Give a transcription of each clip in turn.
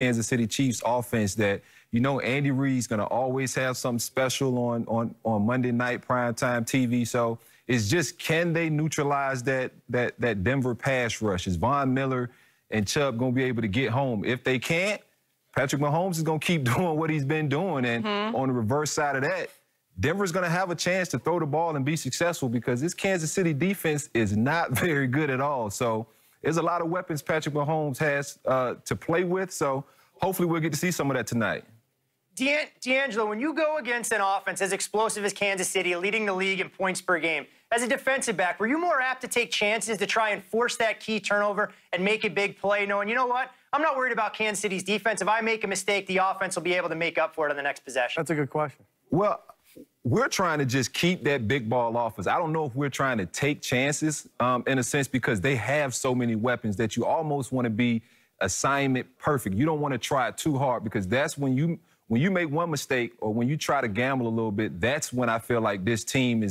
Kansas City Chiefs offense that, you know, Andy Reid's going to always have something special on Monday night primetime TV. So it's just, can they neutralize that Denver pass rush? Is Von Miller and Chubb going to be able to get home? If they can't, Patrick Mahomes is going to keep doing what he's been doing. And on the reverse side of that, Denver's going to have a chance to throw the ball and be successful because this Kansas City defense is not very good at all. So there's a lot of weapons Patrick Mahomes has to play with. So hopefully we'll get to see some of that tonight. D'Angelo, when you go against an offense as explosive as Kansas City, leading the league in points per game, as a defensive back, were you more apt to take chances to try and force that key turnover and make a big play, knowing, you know what, I'm not worried about Kansas City's defense. If I make a mistake, the offense will be able to make up for it on the next possession? That's a good question. Well, we're trying to just keep that big ball off us. I don't know if we're trying to take chances in a sense because they have so many weapons that you almost want to be assignment perfect. You don't want to try it too hard because that's when you make one mistake or when you try to gamble a little bit, that's when I feel like this team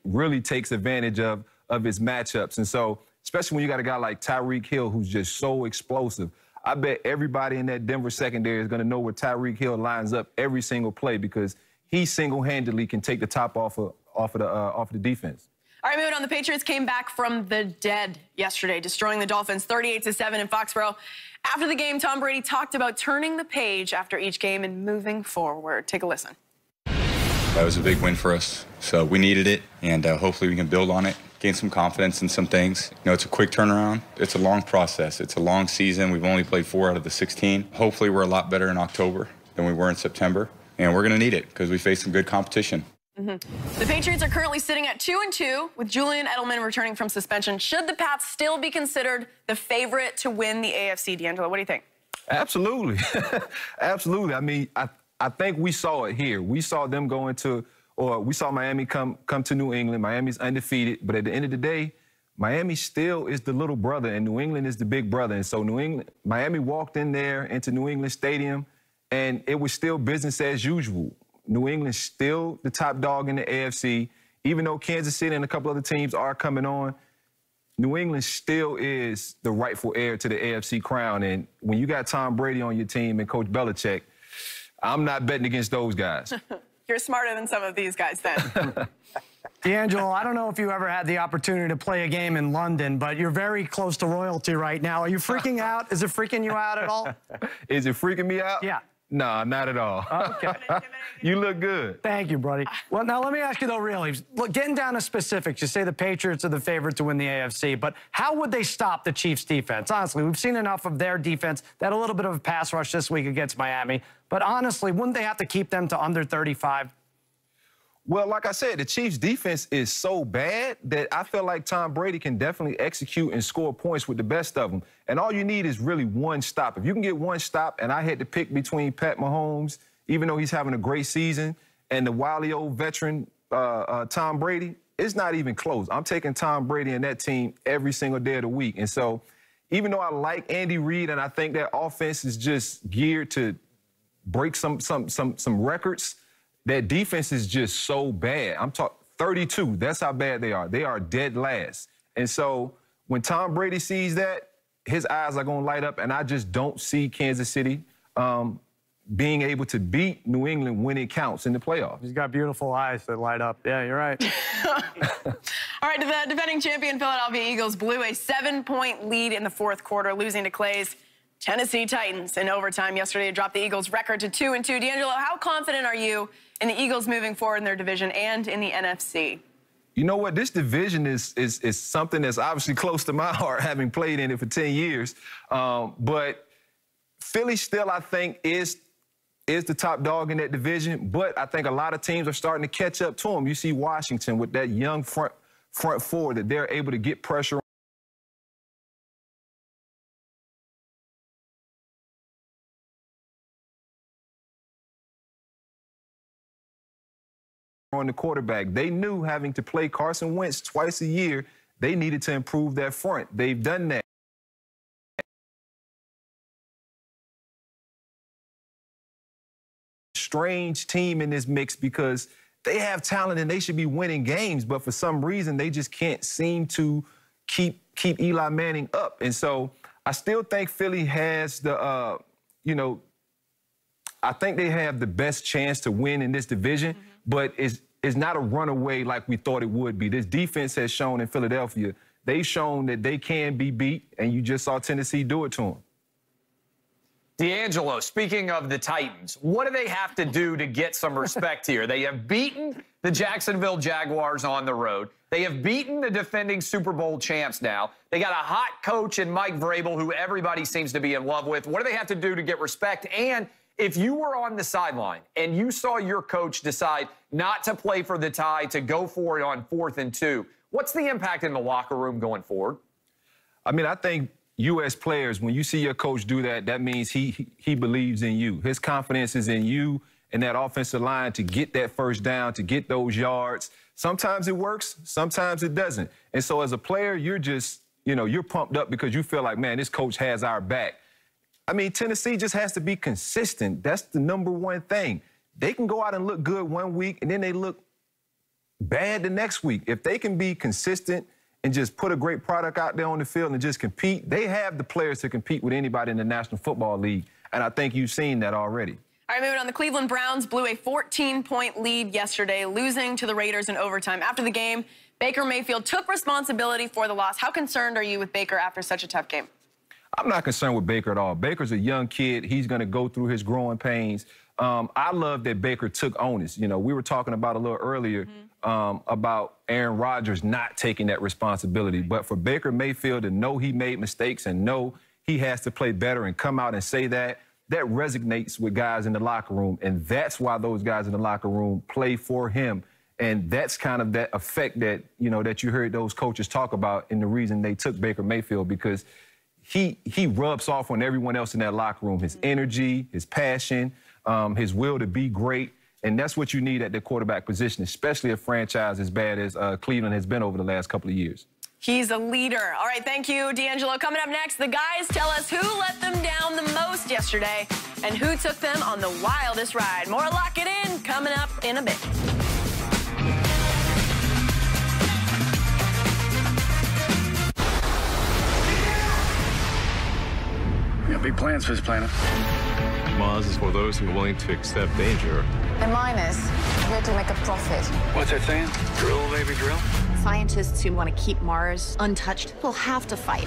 really takes advantage of its matchups. And so, especially when you got a guy like Tyreek Hill who's just so explosive, I bet everybody in that Denver secondary is going to know where Tyreek Hill lines up every single play because he single-handedly can take the top off of the defense. All right, moving on. The Patriots came back from the dead yesterday, destroying the Dolphins 38-7 in Foxborough. After the game, Tom Brady talked about turning the page after each game and moving forward. Take a listen. That was a big win for us, so we needed it, and hopefully we can build on it, gain some confidence in some things. You know, it's a quick turnaround. It's a long process. It's a long season. We've only played 4 out of the 16. Hopefully we're a lot better in October than we were in September, and we're going to need it because we face some good competition. The Patriots are currently sitting at 2-2 with Julian Edelman returning from suspension. Should the Pats still be considered the favorite to win the AFC, D'Angelo? What do you think? Absolutely. Absolutely. I mean, I think we saw it here. We saw them go into, or we saw Miami come to New England. Miami's undefeated, but at the end of the day, Miami still is the little brother, and New England is the big brother. And so Miami walked in there into New England Stadium, and it was still business as usual. New England's still the top dog in the AFC. Even though Kansas City and a couple other teams are coming on, New England still is the rightful heir to the AFC crown. And when you got Tom Brady on your team and Coach Belichick, I'm not betting against those guys. You're smarter than some of these guys then. D'Angelo, I don't know if you ever had the opportunity to play a game in London, but you're very close to royalty right now. Are you freaking out? Is it freaking you out at all? Is it freaking me out? Yeah. No, not at all. Okay. You look good. Thank you, buddy. Well, now let me ask you, though, really. Look, getting down to specifics, you say the Patriots are the favorite to win the AFC, but how would they stop the Chiefs' defense? Honestly, we've seen enough of their defense. They had a little bit of a pass rush this week against Miami, but honestly, wouldn't they have to keep them to under 35? Well, like I said, the Chiefs' defense is so bad that I feel like Tom Brady can definitely execute and score points with the best of them. And all you need is really one stop. If you can get one stop, and I had to pick between Pat Mahomes, even though he's having a great season, and the wily old veteran Tom Brady, it's not even close. I'm taking Tom Brady and that team every single day of the week. And so even though I like Andy Reid and I think that offense is just geared to break some records, that defense is just so bad. I'm talking 32. That's how bad they are. They are dead last. And so when Tom Brady sees that, his eyes are going to light up, and I just don't see Kansas City being able to beat New England when it counts in the playoffs. He's got beautiful eyes that light up. Yeah, you're right. All right, the defending champion Philadelphia Eagles blew a 7-point lead in the fourth quarter, losing to Clay's Tennessee Titans in overtime yesterday to drop the Eagles' record to 2-2. D'Angelo, how confident are you in the Eagles moving forward in their division and in the NFC? You know what? This division is something that's obviously close to my heart, having played in it for 10 years. But Philly still, I think, is the top dog in that division. But I think a lot of teams are starting to catch up to them. You see Washington with that young front four that they're able to get pressure on the quarterback. They knew having to play Carson Wentz twice a year, they needed to improve that front. They've done that. Strange team in this mix because they have talent and they should be winning games, but for some reason they just can't seem to keep Eli Manning up. And so I still think Philly has the you know, I think they have the best chance to win in this division, but it's not a runaway like we thought it would be. This defense has shown in Philadelphia, they've shown that they can be beat, and you just saw Tennessee do it to them. D'Angelo, speaking of the Titans, what do they have to do to get some respect here? They have beaten the Jacksonville Jaguars on the road. They have beaten the defending Super Bowl champs now. They got a hot coach in Mike Vrabel, who everybody seems to be in love with. What do they have to do to get respect? And if you were on the sideline and you saw your coach decide not to play for the tie, to go for it on 4th and 2, what's the impact in the locker room going forward? I mean, I think you as players, when you see your coach do that, that means he believes in you. His confidence is in you and that offensive line to get that first down, to get those yards. Sometimes it works, sometimes it doesn't. And so as a player, you're just, you know, you're pumped up because you feel like, man, this coach has our back. I mean, Tennessee just has to be consistent. That's the #1 thing. They can go out and look good one week, and then they look bad the next week. If they can be consistent and just put a great product out there on the field and just compete, they have the players to compete with anybody in the National Football League, and I think you've seen that already. All right, moving on. The Cleveland Browns blew a 14-point lead yesterday, losing to the Raiders in overtime. After the game, Baker Mayfield took responsibility for the loss. How concerned are you with Baker after such a tough game? I'm not concerned with Baker at all. Baker's a young kid. He's going to go through his growing pains. I love that Baker took onus. You know, we were talking about a little earlier about Aaron Rodgers not taking that responsibility. But for Baker Mayfield to know he made mistakes and know he has to play better and come out and say that, that resonates with guys in the locker room. And that's why those guys in the locker room play for him. And that's kind of that effect that, you know, that you heard those coaches talk about and the reason they took Baker Mayfield, because he rubs off on everyone else in that locker room, his energy, his passion, his will to be great. And that's what you need at the quarterback position, especially a franchise as bad as Cleveland has been over the last couple of years. He's a leader. All right, thank you, D'Angelo. Coming up next, the guys tell us who let them down the most yesterday and who took them on the wildest ride. More Lock It In coming up in a bit. We got big plans for this planet. Mars is for those who are willing to accept danger. The miners are here to make a profit. What's that saying? Drill, baby, drill? Scientists who want to keep Mars untouched will have to fight.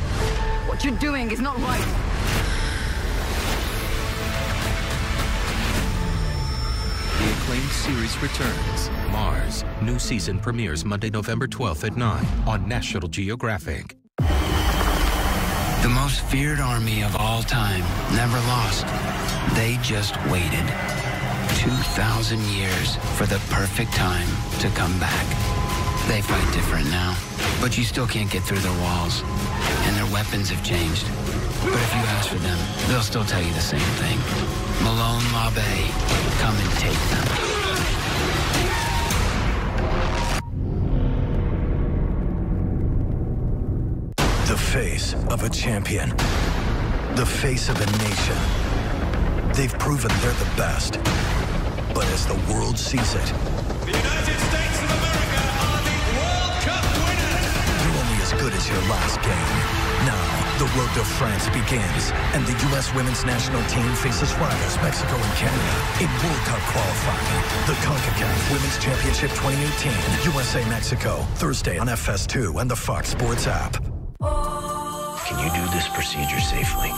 What you're doing is not right. The acclaimed series returns. Mars. New season premieres Monday, November 12th at 9 on National Geographic. The most feared army of all time never lost. They just waited 2,000 years for the perfect time to come back. They fight different now, but you still can't get through their walls, and their weapons have changed. But if you ask for them, they'll still tell you the same thing. Malone Mabe, come and take them. The face of a champion. The face of a nation. They've proven they're the best. But as the world sees it, the United States of America are the World Cup winners! You're only as good as your last game. Now, the road to France begins, and the U.S. women's national team faces rivals Mexico and Canada in World Cup qualifying. The CONCACAF Women's Championship 2018, USA-Mexico, Thursday on FS2 and the Fox Sports app. Can you do this procedure safely?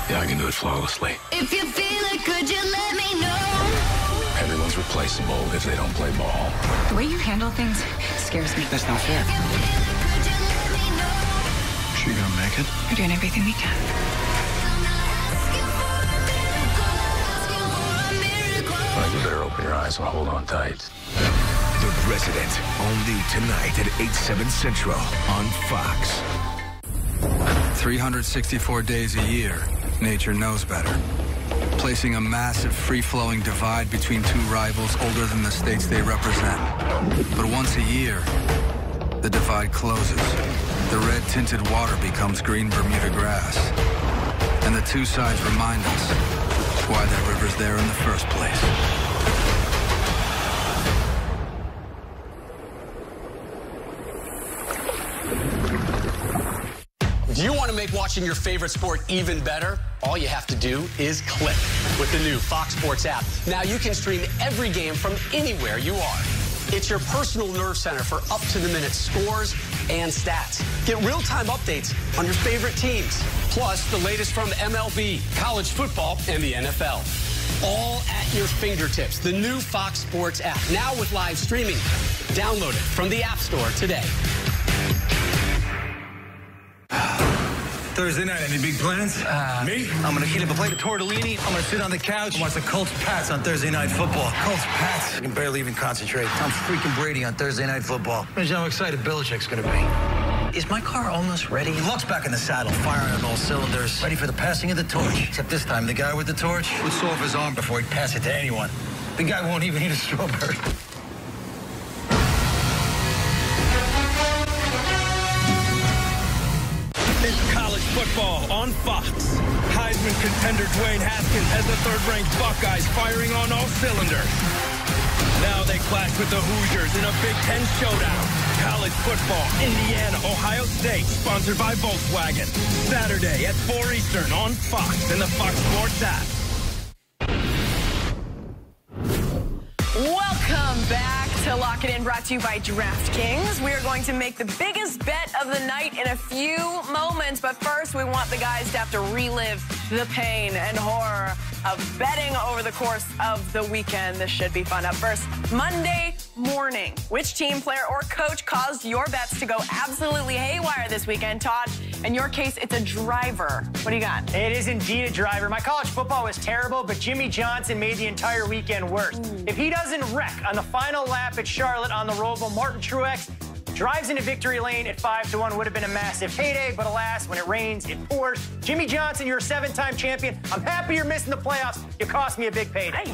Yeah, I can do it flawlessly. If you feel it, could you let me know? Everyone's replaceable if they don't play ball. The way you handle things scares me. That's not fair. Is she gonna make it? We're doing everything we can. Well, you better open your eyes and hold on tight. The Resident, only tonight at 8/7 Central on Fox. 364 days a year, nature knows better. Placing a massive free-flowing divide between two rivals older than the states they represent. But once a year, the divide closes. The red-tinted water becomes green Bermuda grass. And the two sides remind us why that river's there in the first place. Do you want to make watching your favorite sport even better? All you have to do is click with the new Fox Sports app. Now you can stream every game from anywhere you are. It's your personal nerve center for up-to-the-minute scores and stats. Get real-time updates on your favorite teams, plus the latest from MLB, college football, and the NFL. All at your fingertips. The new Fox Sports app, now with live streaming. Download it from the App Store today. Thursday night, any big plans? Me? I'm going to heat up a plate of tortellini. I'm going to sit on the couch and watch the Colts-Pats on Thursday Night Football. Colts-Pats. I can barely even concentrate. I'm freaking Brady on Thursday Night Football. Imagine how excited Belichick's going to be. Is my car almost ready? Luck's back in the saddle, firing on all cylinders, ready for the passing of the torch. Except this time, the guy with the torch would saw off his arm before he'd pass it to anyone. The guy won't even eat a strawberry. It's college football on Fox. Heisman contender Dwayne Haskins has the third-ranked Buckeyes firing on all cylinders. Now they clash with the Hoosiers in a Big Ten showdown. College football, Indiana, Ohio State, sponsored by Volkswagen. Saturday at 4 Eastern on Fox and the Fox Sports app. Welcome back to Lock It In, brought to you by DraftKings. We are going to make the biggest bet of the night in a few moments, but first we want the guys to have to relive the pain and horror of betting over the course of the weekend. This should be fun. Up first, Monday morning. Which team, player, or coach caused your bets to go absolutely haywire this weekend? Todd, in your case, it's a driver. What do you got? It is indeed a driver. My college football was terrible, but Jimmy Johnson made the entire weekend worse. If he doesn't wreck on the final lap at Charlotte on the Roval, Martin Truex drives into victory lane at 5-1. Would have been a massive payday, but alas, when it rains, it pours. Jimmy Johnson, you're a 7-time champion. I'm happy you're missing the playoffs. You cost me a big payday.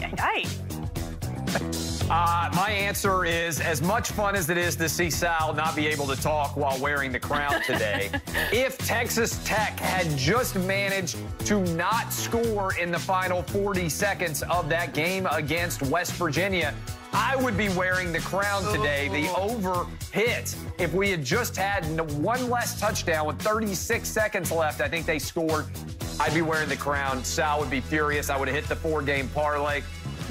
My answer is, as much fun as it is to see Sal not be able to talk while wearing the crown today, if Texas Tech had just managed to not score in the final 40 seconds of that game against West Virginia, I would be wearing the crown today. The over hit. If we had just had one less touchdown with 36 seconds left, I think they scored, I'd be wearing the crown. Sal would be furious. I would have hit the 4-game parlay.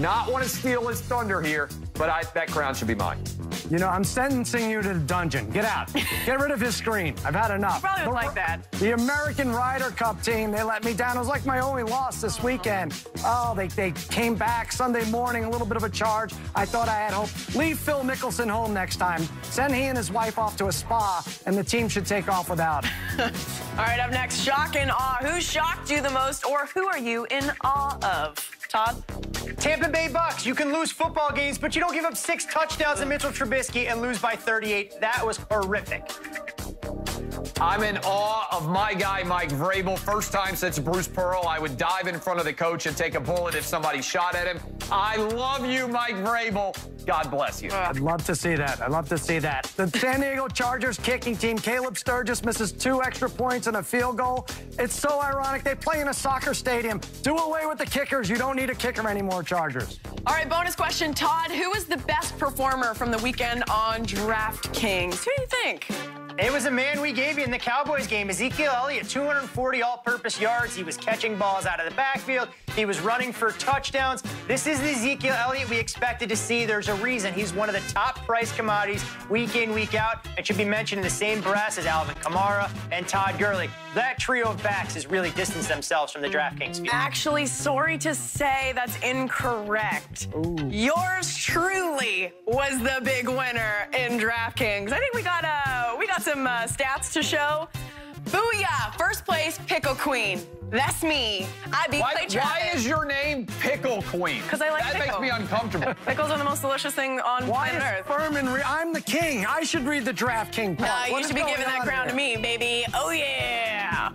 Not want to steal his thunder here, but that crown should be mine. You know, I'm sentencing you to the dungeon. Get out. Get rid of his screen. I've had enough. Probably would like that. The American Ryder Cup team, they let me down. It was like my only loss this weekend. Oh, they came back Sunday morning, a little bit of a charge. I thought I had hope. Leave Phil Mickelson home next time. Send he and his wife off to a spa, and the team should take off without him. All right, up next, shock and awe. Who shocked you the most, or who are you in awe of? Todd? Tampa Bay Bucks. You can lose football games, but you don't give up 6 touchdowns to Mitchell Trubisky and lose by 38. That was horrific. I'm in awe of my guy, Mike Vrabel. First time since Bruce Pearl, I would dive in front of the coach and take a bullet if somebody shot at him. I love you, Mike Vrabel. God bless you. I'd love to see that. I'd love to see that. The San Diego Chargers kicking team, Caleb Sturgis misses 2 extra points and a field goal. It's so ironic. They play in a soccer stadium. Do away with the kickers. You don't need a kicker anymore, Chargers. All right, bonus question. Todd, who was the best performer from the weekend on DraftKings? Who do you think? It was a man we gave you in the Cowboys game, Ezekiel Elliott, 240 all-purpose yards. He was catching balls out of the backfield. He was running for touchdowns. This is the Ezekiel Elliott we expected to see. There's a reason he's one of the top-priced commodities week in, week out. It should be mentioned in the same breath as Alvin Kamara and Todd Gurley. That trio of backs has really distanced themselves from the DraftKings field. Actually, sorry to say that's incorrect. Ooh. Yours truly was the big winner in DraftKings. I think we got some stats to show. Booyah! First place, Pickle Queen. That's me. I beat Clay Travis. Why is your name Pickle Queen? Because I like that pickle. Makes me uncomfortable. Pickles are the most delicious thing on planet Earth. Furman, I'm the king. I should read the DraftKings part. You should be giving that crown to me, baby. Oh, yeah.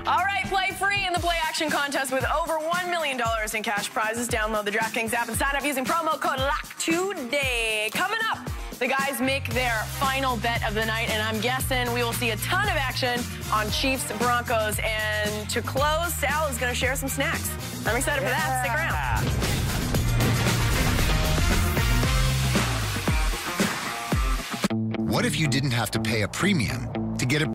All right, play free in the Play Action contest with over $1 million in cash prizes. Download the DraftKings app and sign up using promo code LOCK today. Coming up, the guys make their final bet of the night, and I'm guessing we will see a ton of action on Chiefs-Broncos. And to close, Sal is going to share some snacks. I'm excited for that. Stick around. What if you didn't have to pay a premium to get a